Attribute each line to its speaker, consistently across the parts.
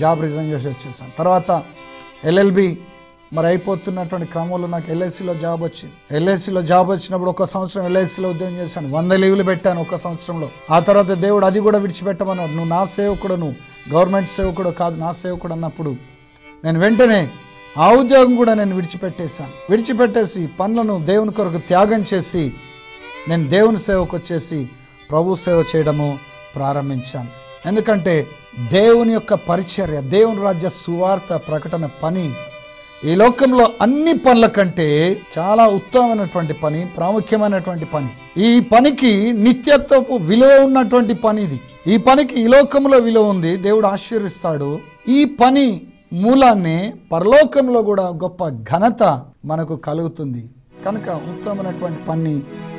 Speaker 1: Job resign చేసి వచ్చేసాను. తర్వాత ఎల్ఎల్బి మరి అయిపోతున్నటువంటి క్రమంలో నాకు ఎల్ఐసిలో జాబ్ వచ్చింది. ఎల్ఐసిలో జాబ్ వచ్చినప్పుడు 1 సంవత్సరం ఎల్ఐసిలో ఉద్యోగం చేశాను. 100 లీవ్లు పెట్టాను 1 సంవత్సరంలో. ఆ తర్వాత దేవుడు అది కూడా విడిచిపెట్టమన్నాడు. నువ్వు నా సేవకుడు, నువ్వు గవర్నమెంట్ సేవకుడు కాదు, నా సేవకుడు అన్నప్పుడు నేను వెంటనే ఆ ఉద్యోగం కూడా నేను విడిచిపెట్టేశాను. విడిచిపెట్టేసి పనులను దేవుని కొరకు త్యాగం చేసి నేను దేవుని సేవకు వచ్చేసి ప్రభు సేవ చేయడము ప్రారంభించాను. ఎందుకంటే దేవుని యొక్క పరిచర్య, దేవుని రాజ్య సువార్త ప్రకటన పని ఈ లోకంలో అన్ని పనుల కంటే చాలా ఉత్తమమైనటువంటి పని, ప్రాముఖ్యమైనటువంటి పని. ఈ పనికి నిత్యత్వపు విలువ ఉన్నటువంటి పని ఇది. ఈ పనికి ఈ లోకంలో విలువ ఉంది, దేవుడు ఆశీర్వదిస్తాడు. ఈ పని మూలాన్ని పరలోకంలో కూడా గొప్ప ఘనత మనకు కలుగుతుంది. కనుక ఉత్తమమైనటువంటి పని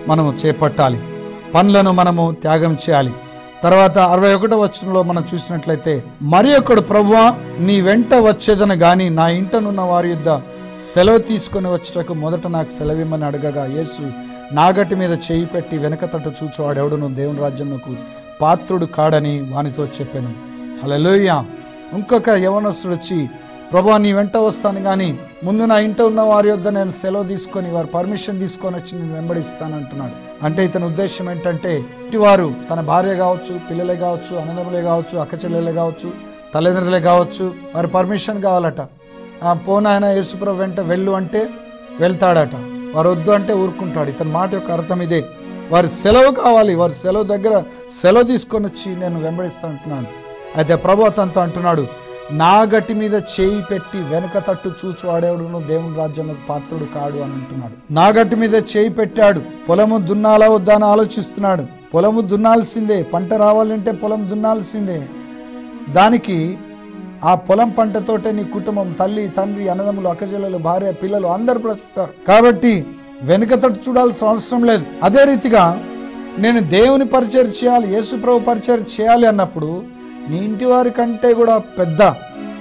Speaker 1: మనము చేపట్టాలి, పనులను మనము త్యాగం చేయాలి. తర్వాత 61వ వచనంలో మనం చూసినట్లయితే, మరి ఒకడు ప్రభువా నీ వెంట వచ్చేదను గాని నా ఇంటనున్న వారి యొద్ద సెలవు తీసుకొని వచ్చటకు మొదట నాకు సెలవిమ్మని అడగగా యేసు నాగటి మీద చేయి పెట్టి వెనక తట్టు చూచువాడెవడును దేవుని రాజ్యమునకు పాత్రుడు కాడని వానితో చెప్పాను. హల్లెలూయా. ఇంకొక యవనస్తుడు వచ్చి, ప్రభువా నీ వెంట వస్తాను కానీ ముందు నా ఇంట ఉన్న వారి యొద్ద నేను సెలవు తీసుకొని వారు పర్మిషన్ తీసుకొని వచ్చి నేను వెంబడిస్తాను అంటున్నాడు. అంటే ఇతని ఉద్దేశం ఏంటంటే, వారు తన భార్య కావచ్చు, పిల్లలే కావచ్చు, అన్నదమ్ములే కావచ్చు, అక్కచెల్లెలే కావచ్చు, తల్లిదండ్రులే కావచ్చు, వారి పర్మిషన్ కావాలట. పోనాయన యేసుప్రభు వెంట వెళ్ళు అంటే వెళ్తాడట, వారు వద్దు అంటే ఊరుకుంటాడు. ఇతని మాట యొక్క అర్థం ఇదే, వారి సెలవు కావాలి, వారి సెలవు దగ్గర సెలవు తీసుకొని వచ్చి నేను వెంబడిస్తాను అంటున్నాను. అయితే ప్రభు అతనితో అంటున్నాడు, నాగటి మీద చేయి పెట్టి వెనక తట్టు చూచువాడేవుడును దేవుని రాజ్యంలో పాత్రుడు కాడు అని అంటున్నాడు. నాగటి మీద చేయి పెట్టాడు, పొలము దున్నాలా వద్దా అని ఆలోచిస్తున్నాడు. పొలము దున్నాల్సిందే, పంట రావాలంటే పొలం దున్నాల్సిందే. దానికి ఆ పొలం పంటతోటే నీ కుటుంబం, తల్లి తండ్రి అన్నదమ్ములు అక్కచెల్లెలు భార్య పిల్లలు అందరూ బ్రతుకుతారు. కాబట్టి వెనుక తట్టు చూడాల్సిన అవసరం లేదు. అదే రీతిగా నేను దేవుని పరిచయం చేయాలి, యేసు ప్రభు పరిచయం చేయాలి అన్నప్పుడు నీ ఇంటి వారి కంటే కూడా పెద్ద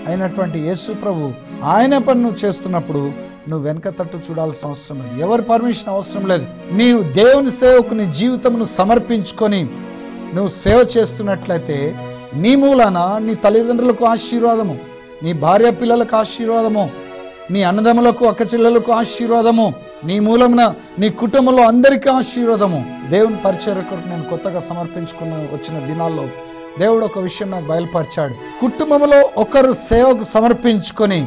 Speaker 1: అయినటువంటి యేసు ప్రభు ఆయన పని నువ్వు చేస్తున్నప్పుడు నువ్వు వెనక తట్టు చూడాల్సిన అవసరం లేదు, ఎవరి పర్మిషన్ అవసరం లేదు. నీవు దేవుని సేవకు నీ జీవితమును సమర్పించుకొని నువ్వు సేవ చేస్తున్నట్లయితే నీ మూలాన నీ తల్లిదండ్రులకు ఆశీర్వాదము, నీ భార్య పిల్లలకు ఆశీర్వాదము, నీ అన్నదమ్ములకు అక్కచెల్లెలకు ఆశీర్వాదము, నీ మూలమున నీ కుటుంబంలో అందరికీ ఆశీర్వాదము. దేవుని పరిచర్య కొరకు నేను కొత్తగా సమర్పించుకున్న వచ్చిన దినాల్లో దేవుడు ఒక విషయం నాకు బయలుపరిచాడు. కుటుంబంలో ఒకరు సేవకు సమర్పించుకొని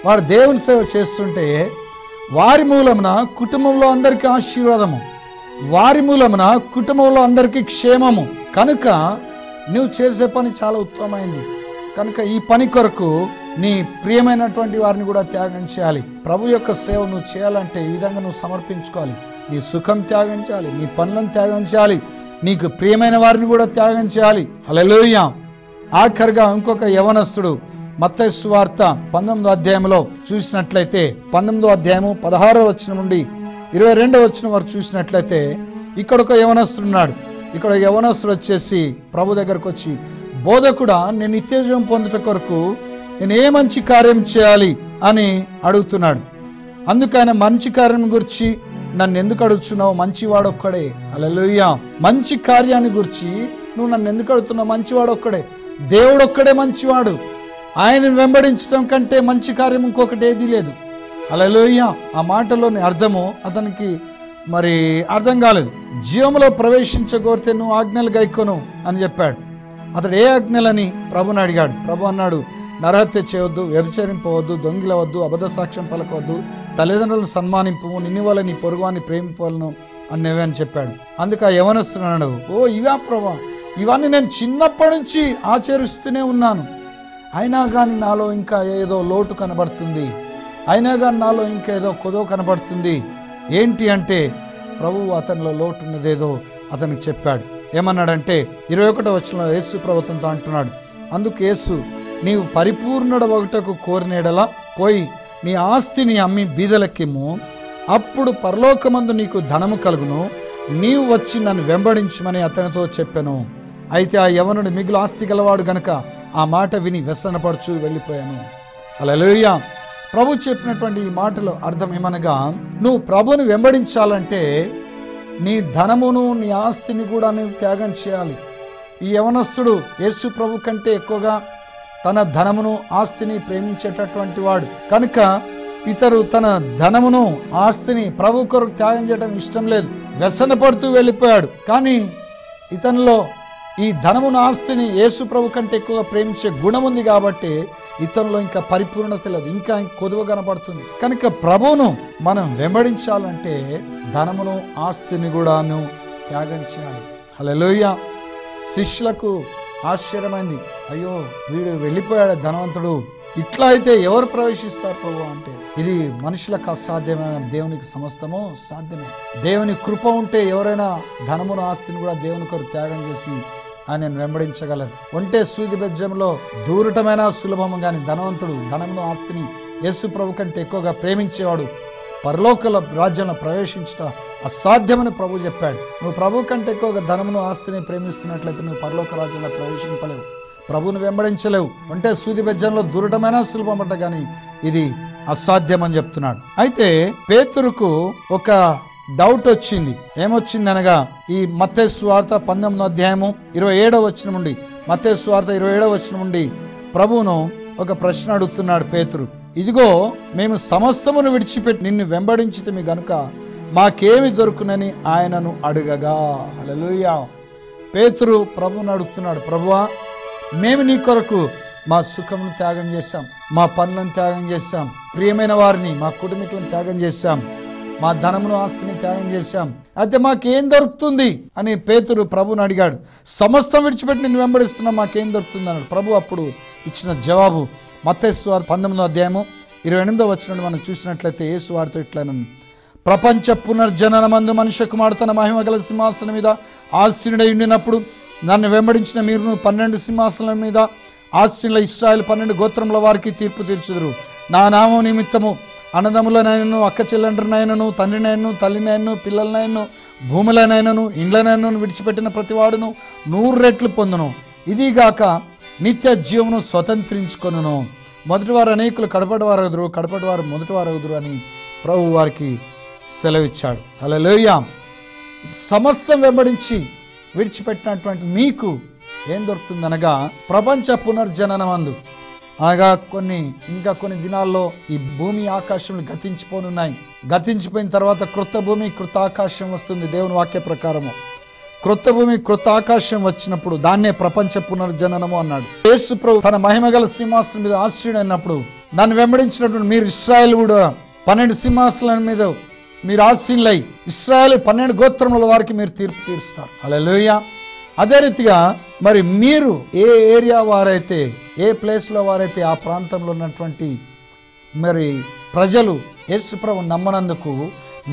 Speaker 1: వారు దేవుని సేవ చేస్తుంటే వారి మూలమున కుటుంబంలో అందరికీ ఆశీర్వాదము, వారి మూలమున కుటుంబంలో అందరికీ క్షేమము. కనుక నువ్వు చేసే పని చాలా ఉత్తమమైంది. కనుక ఈ పని కొరకు నీ ప్రియమైనటువంటి వారిని కూడా త్యాగం చేయాలి. ప్రభు యొక్క సేవ నువ్వు చేయాలంటే ఈ విధంగా నువ్వు సమర్పించుకోవాలి. నీ సుఖం త్యాగం చేయాలి, నీ పనులను త్యాగం చేయాలి, నీకు ప్రియమైన వారిని కూడా త్యాగం చేయాలి. హల్లెలూయా. ఆఖరిగా ఇంకొక యవనస్తుడు మత్తయి సువార్త 19వ అధ్యాయంలో చూసినట్లయితే 19వ అధ్యాయము 16వ వచనం నుండి 22వ వచనం వరకు చూసినట్లయితే ఇక్కడ ఒక యవనస్తుడు ఉన్నాడు. ఇక్కడ యవనస్తుడు వచ్చేసి ప్రభు దగ్గరకు వచ్చి, బోధకుడా నేను నిత్యజీవం పొందుట కొరకు నేను ఏ మంచి కార్యం చేయాలి అని అడుగుతున్నాడు. అందుకని మంచి కార్యం గురించి నన్ను ఎందుకు అడుగుతున్నావు, మంచివాడు ఒక్కడే. హల్లెలూయా. మంచి కార్యాన్ని గురించి నువ్వు నన్ను ఎందుకు అడుగుతున్నావు, మంచివాడు ఒక్కడే, దేవుడు ఒక్కడే మంచివాడు. ఆయనను వెంబడించడం కంటే మంచి కార్యం ఇంకొకటి ఏదీ లేదు. హల్లెలూయా. ఆ మాటలోని అర్థము అతనికి మరి అర్థం కాలేదు. జీవములో ప్రవేశించగోరితే నువ్వు ఆజ్ఞలు గైకొను అని చెప్పాడు. అతడు ఏ ఆజ్ఞలని ప్రభుని అడిగాడు. ప్రభు అన్నాడు, నరహత్య చేయవద్దు, వ్యభిచరింపవద్దు, దొంగిలవద్దు, అబద్ధ సాక్ష్యం పలకవద్దు, తల్లిదండ్రులను సన్మానింపు, నిన్ను వల్ల నీ పొరుగువాన్ని ప్రేమింపవలను అన్నవే అని చెప్పాడు. అందుకు ఆ యవనస్తున్నాడు, ఓ ఇవా ప్రభా, ఇవన్నీ నేను చిన్నప్పటి నుంచి ఆచరిస్తూనే ఉన్నాను, అయినా కానీ నాలో ఇంకా ఏదో లోటు కనబడుతుంది, అయినా కానీ నాలో ఇంకా ఏదో కొదో కనబడుతుంది. ఏంటి అంటే ప్రభువు అతనిలో లోటు ఉన్నదేదో అతనికి చెప్పాడు. ఏమన్నాడంటే 21వ వచనంలో యేసు ప్రభుత్వంతో అంటున్నాడు, అందుకు యేసు, నీవు పరిపూర్ణుడ ఒకటకు కోరినేడలా పోయి నీ ఆస్తిని అమ్మి బీదలకిమ్ము, అప్పుడు పరలోకమందు నీకు ధనము కలుగును, నీవు వచ్చి నన్ను వెంబడించమని అతనితో చెప్పాను. అయితే ఆ యవనుడు మిగులు ఆస్తి గలవాడు గనుక ఆ మాట విని వ్యసనపడుచు వెళ్ళిపోయాను. హల్లెలూయా. ప్రభు చెప్పినటువంటి ఈ మాటలో అర్థం ఏమనగా, నువ్వు ప్రభుని వెంబడించాలంటే నీ ధనమును నీ ఆస్తిని కూడా నువ్వు త్యాగం చేయాలి. ఈ యవనస్తుడు యేసు ప్రభు కంటే ఎక్కువగా తన ధనమును ఆస్తిని ప్రేమించేటటువంటి వాడు కనుక ఇతరు తన ధనమును ఆస్తిని ప్రభు కొరకు త్యాగం చేయడం ఇష్టం లేదు, వ్యసన పడుతూ వెళ్ళిపోయాడు. కానీ ఇతనిలో ఈ ధనమును ఆస్తిని యేసు ప్రభు కంటే ఎక్కువగా ప్రేమించే గుణం ఉంది కాబట్టి ఇతనిలో ఇంకా పరిపూర్ణత లేదు, ఇంకా కొదువ కనపడుతుంది. కనుక ప్రభువును మనం వెంబడించాలంటే ధనమును ఆస్తిని కూడాను త్యాగం చేయాలి. హల్లెలూయా. శిష్యులకు ఆశ్చర్యమైంది, అయ్యో వీడు వెళ్ళిపోయాడు ధనవంతుడు, ఇట్లా అయితే ఎవరు ప్రవేశిస్తారు ప్రభు అంటే? ఇది మనుషులకు అసాధ్యమైన, దేవునికి సమస్తము సాధ్యమే. దేవుని కృప ఉంటే ఎవరైనా ధనమును ఆస్తిని కూడా దేవుని కొరకు త్యాగం చేసి ఆయనను వెంబడించగలరు. ఒంటే సూది బెజ్జంలో దూరటమైన సులభము, కానీ ధనవంతుడు ధనమును ఆస్తిని యేసు ప్రభు కంటే ఎక్కువగా ప్రేమించేవాడు పరలోక రాజ్యంలో ప్రవేశించట అసాధ్యమని ప్రభు చెప్పాడు. నువ్వు ప్రభు కంటే ఎక్కువగా ధనమును ఆస్తిని ప్రేమిస్తున్నట్లయితే నువ్వు పరలోక రాజ్యంలో ప్రవేశింపలేవు, ప్రభువును వెంబడించలేవు. అంటే సూది బెజ్జంలో దూరటమైన సులభమట, కానీ ఇది అసాధ్యం అని చెప్తున్నాడు. అయితే పేతురుకు ఒక డౌట్ వచ్చింది. ఏమొచ్చింది అనగా, ఈ మత్తయి సువార్త 19వ అధ్యాయము 27వ వచనం నుండి, మత్తయి సువార్త 27వ వచనం నుండి ప్రభువును ఒక ప్రశ్న అడుగుతున్నాడు పేతురు. ఇదిగో మేము సమస్తమును విడిచిపెట్టి నిన్ను వెంబడించితిమి గనుక మాకేమి దొరుకునని ఆయనను అడగగా. హల్లెలూయా. పేతురు ప్రభువును అడుగుతున్నాడు, ప్రభువా మేము నీ కొరకు మా సుఖమును త్యాగం చేశాం, మా పనులను త్యాగం చేశాం, ప్రియమైన వారిని మా కుటుంబీకులను త్యాగం చేశాం, మా ధనమును ఆస్తిని త్యాగం చేశాం, అయితే మాకేం దొరుకుతుంది అని పేతురు ప్రభువుని అడిగాడు. సమస్తం విడిచిపెట్టి నిన్ను వెంబడిస్తున్నా, మాకేం దొరుకుతుంది అన్నాడు. ప్రభు అప్పుడు ఇచ్చిన జవాబు మత్తయి సువార్త 19వ అధ్యాయము 28వ వచనం మనం చూసినట్లయితే యేసు వారితో ఇట్లనను, ప్రపంచ పునర్జననమందు మనుష్య కుమారుడు తన మహిమ గల సింహాసనం మీద ఆసీనుడై ఉండినప్పుడు నన్ను వెంబడించిన మీరు 12 సింహాసనాల మీద ఆసీనుల ఇశ్రాయేలు 12 గోత్రముల వారికి తీర్పు తీర్చుదురు. నా నామం నిమిత్తము అన్నదమ్ములనైనను అక్క చెల్లెండ్రనైనను తండ్రినైనను తల్లినైనను పిల్లలనైనను భూములనైనను ఇండ్లనైనను విడిచిపెట్టిన ప్రతివాడును 100 రెట్లు పొందును. ఇదిగాక నిత్య జీవమును స్వతంత్రించుకొనును. మొదటివారు అనేకులు కడపటివారు అగుదురు, కడపటివారు మొదటివారు అగుదురు అని ప్రభు వారికి సెలవిచ్చాడు. హల్లెలూయా. సమస్తం వెంబడించి విడిచిపెట్టినటువంటి మీకు ఏం దొరుకుతుందనగా, ప్రపంచ పునర్జననమందు అనగా ఇంకా కొన్ని దినాల్లో ఈ భూమి ఆకాశములు గతించిపోనున్నాయి. గతించిపోయిన తర్వాత క్రొత్త భూమి క్రొత్త ఆకాశం వస్తుంది. దేవుని వాక్య ప్రకారము క్రొత్త భూమి క్రొత్త ఆకాశం వచ్చినప్పుడు దాన్నే ప్రపంచ పునర్జననము అన్నాడు. యేసు ప్రభు తన మహిమగల సింహాసనం మీద ఆసీనుడైనప్పుడు నన్ను వెంబడించినటువంటి మీరు ఇశ్రాయేలు కూడా 12 సింహాసనాల మీద మీరు ఆసీనులై ఇశ్రాయేలు 12 గోత్రముల వారికి మీరు తీర్పు తీరుస్తారు. హల్లెలూయా. అదే రీతిగా మరి మీరు ఏ ఏరియా వారైతే, ఏ ప్లేస్లో వారైతే ఆ ప్రాంతంలో ఉన్నటువంటి మరి ప్రజలు యేసు ప్రభు నమ్మనందుకు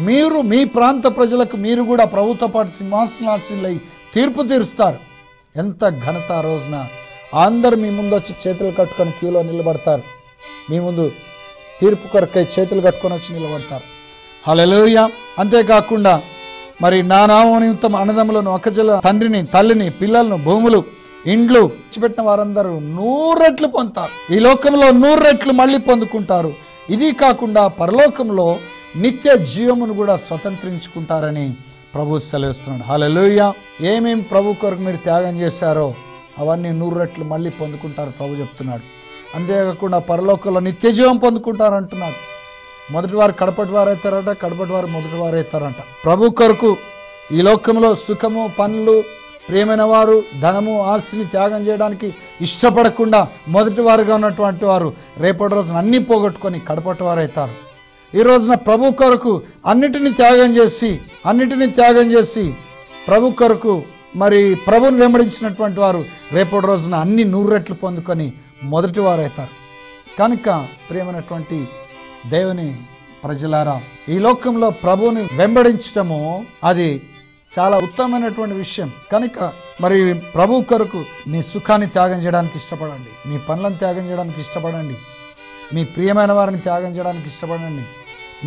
Speaker 1: మీరు మీ ప్రాంత ప్రజలకు మీరు కూడా ప్రభుతో పాటు సింహాసనాసీనులై తీర్పు తీరుస్తారు. ఎంత ఘనత! ఆ రోజున అందరు మీ ముందు వచ్చి చేతులు కట్టుకొని క్యూలో నిలబడతారు. మీ ముందు తీర్పు కొరకై చేతులు కట్టుకొని వచ్చి నిలబడతారు. హల్లెలూయా. అంతేకాకుండా మరి నా నామం నిమిత్తం అన్నదమ్ములను అక్కచెల్ల తండ్రిని తల్లిని పిల్లలను భూములు ఇండ్లు విడిచిపెట్టిన వారందరూ 100 రెట్లు పొందుతారు. ఈ లోకంలో 100 రెట్లు మళ్ళీ పొందుకుంటారు. ఇది కాకుండా పరలోకంలో నిత్య జీవమును కూడా స్వతంత్రించుకుంటారని ప్రభు సెలవిస్తున్నాడు. హల్లెలూయా. ఏమేం ప్రభు కొరకు మీరు త్యాగం చేశారో అవన్నీ 100 రెట్లు మళ్ళీ పొందుకుంటారు ప్రభు చెప్తున్నాడు. అంతేకాకుండా పరలోకంలో నిత్య జీవం పొందుకుంటారు అంటున్నాడు. మొదటి వారు కడపటి వారు అవుతారట, కడపటి వారు మొదటి వారు అవుతారంట. ప్రభు కొరకు ఈ లోకంలో సుఖము పనులు ప్రియమైన వారు ధనము ఆస్తిని త్యాగం చేయడానికి ఇష్టపడకుండా మొదటి వారుగా ఉన్నటువంటి వారు రేపటి రోజున అన్ని పోగొట్టుకొని కడపటి వారు అవుతారు. ఈ రోజున ప్రభు కొరకు అన్నిటినీ త్యాగం చేసి ప్రభు కొరకు మరి ప్రభుని వెంబడించినటువంటి వారు రేపటి రోజున అన్ని 100 రెట్లు పొందుకొని మొదటి వారు అవుతారు. కనుక ప్రియమైనటువంటి దేవుని ప్రజలారా, ఈ లోకంలో ప్రభువుని వెంబడించటము అది చాలా ఉత్తమమైనటువంటి విషయం. కనుక మరి ప్రభు కొరకు మీ సుఖాన్ని త్యాగం చేయడానికి ఇష్టపడండి, మీ పనులను త్యాగం చేయడానికి ఇష్టపడండి, మీ ప్రియమైన వారిని త్యాగం చేయడానికి ఇష్టపడండి,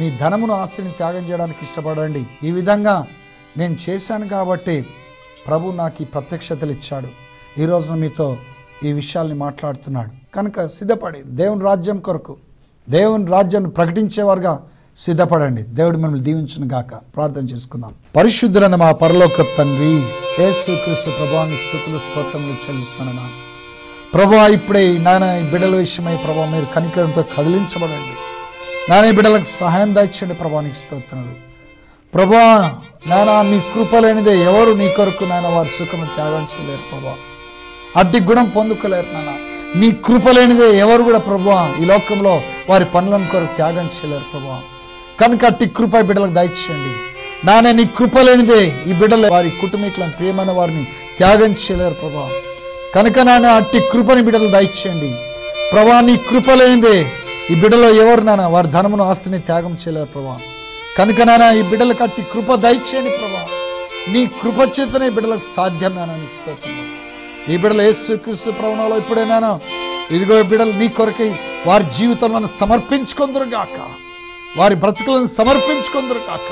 Speaker 1: మీ ధనమును ఆస్తిని త్యాగం చేయడానికి ఇష్టపడండి. ఈ విధంగా నేను చేశాను కాబట్టి ప్రభు నాకు ఈ ప్రత్యక్షతలు ఇచ్చాడు. ఈ రోజున మీతో ఈ విషయాల్ని మాట్లాడుతున్నాడు. కనుక సిద్ధపడి దేవుని రాజ్యం కొరకు దేవుని రాజ్యాన్ని ప్రకటించేవారుగా సిద్ధపడండి. దేవుడు మిమ్మల్ని దీవించును గాక. ప్రార్థన చేసుకుందాం. పరిశుద్ధులైన మా పరలోక తండ్రి, యేసుక్రీస్తు ప్రభువానికి స్తుతులు స్తోత్రములు చెల్లిస్తున్నాను. ప్రభువా ఇప్పుడే నాయన ఈ బిడ్డల విషయమై ప్రభా మీరు కనికరంతో కదిలించబడండి. నాయన ఈ బిడ్డలకు సహాయం దాయించండి ప్రభా. నీకు స్తోత్రాలు ప్రభా. నాయన నీ కృప లేనిదే ఎవరు నీ కొరకు నాయన వారి సుఖము త్యాగం చేయలేరు ప్రభా. అడ్డి గుణం పొందుకోలేరు నాయన. నీ కృప లేనిదే ఎవరు కూడా ప్రభువా ఈ లోకంలో వారి పనులను కొరకు త్యాగం చేయలేరు ప్రభా. కనుక అట్టి కృప బిడ్డలకు దయచేయండి నానే. నీ కృప లేనిదే ఈ బిడ్డలు వారి కుటుంబీకులను ప్రియమైన వారిని త్యాగం చేయలేరు ప్రభా. కనుక నాన్న అట్టి కృపని బిడ్డలు దయచేయండి ప్రభా. నీ కృప లేనిదే ఈ బిడ్డలో ఎవరు నాన్న వారి ధనమును ఆస్తిని త్యాగం చేయలేరు ప్రభా. కనుక నాన్న ఈ బిడ్డలకు అట్టి కృప దయచేయండి ప్రభా. నీ కృప చేతనే బిడ్డలకు సాధ్యం నాన్న. నీకు స్తోత్రం. ఈ బిడ్డలు యేసుక్రీస్తు ప్రభువులో ఇప్పుడే నాన్న ఇదిగో బిడ్డలు నీ కొరకై వారి జీవితాలను సమర్పించుకొందురు గాక. వారి బ్రతుకులను సమర్పించుకొందురు గాక.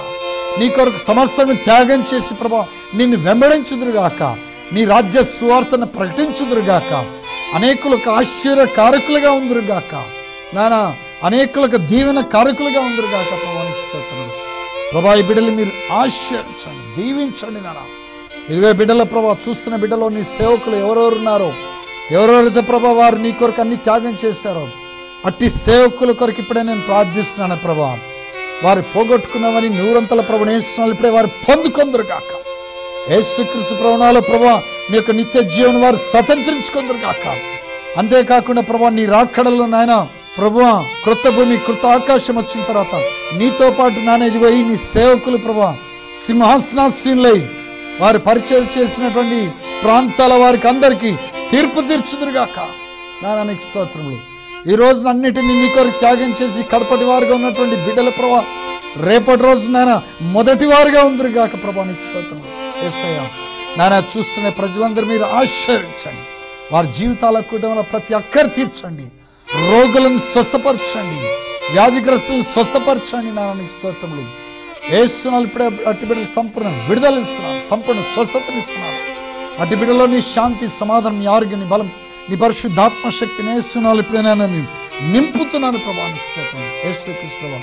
Speaker 1: నీ కొరకు సమస్తను త్యాగం చేసి ప్రభా నిన్ను వెంబడించుదురుగాక. నీ రాజ్య సువార్తను ప్రకటించుదురుగాక. అనేకులకు ఆశ్చర్యకారకులుగా ఉందురుగాక నానా. అనేకులకు దీవెన కారకులుగా ఉందురుగాక ప్రభా. ప్రభా ఈ బిడ్డలు మీరు ఆశ్చర్యించండి, దీవించండి నానా. ఇదిగో బిడ్డల ప్రభా చూస్తున్న బిడ్డలో నీ సేవకులు ఎవరెవరు ఉన్నారో, ఎవరెవరైతే ప్రభా వారు నీ కొరకు అన్ని త్యాగం చేశారో అట్టి సేవకుల కొరకు ఇప్పుడే నేను ప్రార్థిస్తున్నాను ప్రభా. వారు పోగొట్టుకున్నామని నూరంతల ప్రభుని యేసునామములో ఇప్పుడే వారు పొందుకొందురుగాక. యేసుక్రీస్తు ప్రభువులో ప్రభా నీ యొక్క నిత్య జీవనం వారు స్వతంత్రించుకొందురుగాక. అంతేకాకుండా ప్రభా నీ రాకడలో నాయన ప్రభువా కృత భూమి కృత ఆకాశం వచ్చిన తర్వాత నీతో పాటు నాన్న ఇదిగో ఈ నీ సేవకులు ప్రభా సింహాసనాసీనులై వారు పరిచయం చేసినటువంటి ప్రాంతాల వారికి అందరికీ తీర్పు తీర్చుదురుగాక. నాన్న నీకు స్తోత్రములు. ఈ రోజు అన్నిటినీ నీ కొరకు త్యాగం చేసి కడపటి వారుగా ఉన్నటువంటి బిడ్డల ప్రభా రేపటి రోజు నాన్న మొదటి వారుగా ఉందిరుగాక ప్రభా. నీకు స్తోత్రములు. యేసయ్యా నాన్న చూస్తున్న ప్రజలందరూ మీరు ఆశీర్వదించండి. వారి జీవితాల కుటుంబంలో ప్రతి అక్కర తీర్చండి. రోగులను స్వస్థపరచండి, వ్యాధిగ్రస్తులను స్వస్థపరచండి. నాన్న నీకు స్తోత్రములు. యేసునామములో ఇప్పుడే అట్టి బిడ్డలకు సంపూర్ణ విడుదల ఇస్తున్నాను, సంపూర్ణ స్వస్థతను ఇస్తున్నాను. అట్టి బిడ్డలో నీ శాంతి, సమాధానం, నీ ఆరోగ్యం, నీ బలం, నీ పరిశుద్ధాత్మ శక్తిని యేసునామములో ఇప్పుడే నేను నింపుతున్నాను ప్రభా. నీకు స్తోత్రములు. యేసుక్రీస్తు ప్రభువా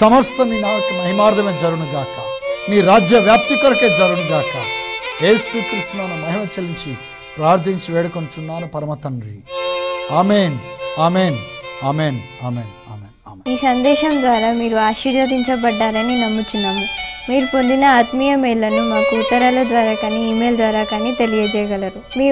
Speaker 1: సమస్తం నీ నామమునకు మహిమార్థమే జరుగునుగాక. నీ రాజ్య వ్యాప్తి కొరకే జరుగునుగాక. యేసుక్రీస్తు నామమున మహిమ చెల్లించి ప్రార్థించి వేడుకొంచున్నాను పరమ తండ్రి. ఆమేన్, ఆమేన్, ఆమేన్, ఆమేన్, ఆమేన్.
Speaker 2: ఈ సందేశం ద్వారా మీరు ఆశీర్వదించబడ్డారని నమ్ముచున్నాము. మీరు పొందిన ఆత్మీయ మేళ్లను మాకు ఉత్తరాల ద్వారా కానీ ఈమెయిల్ ద్వారా కానీ తెలియజేయగలరు. మీ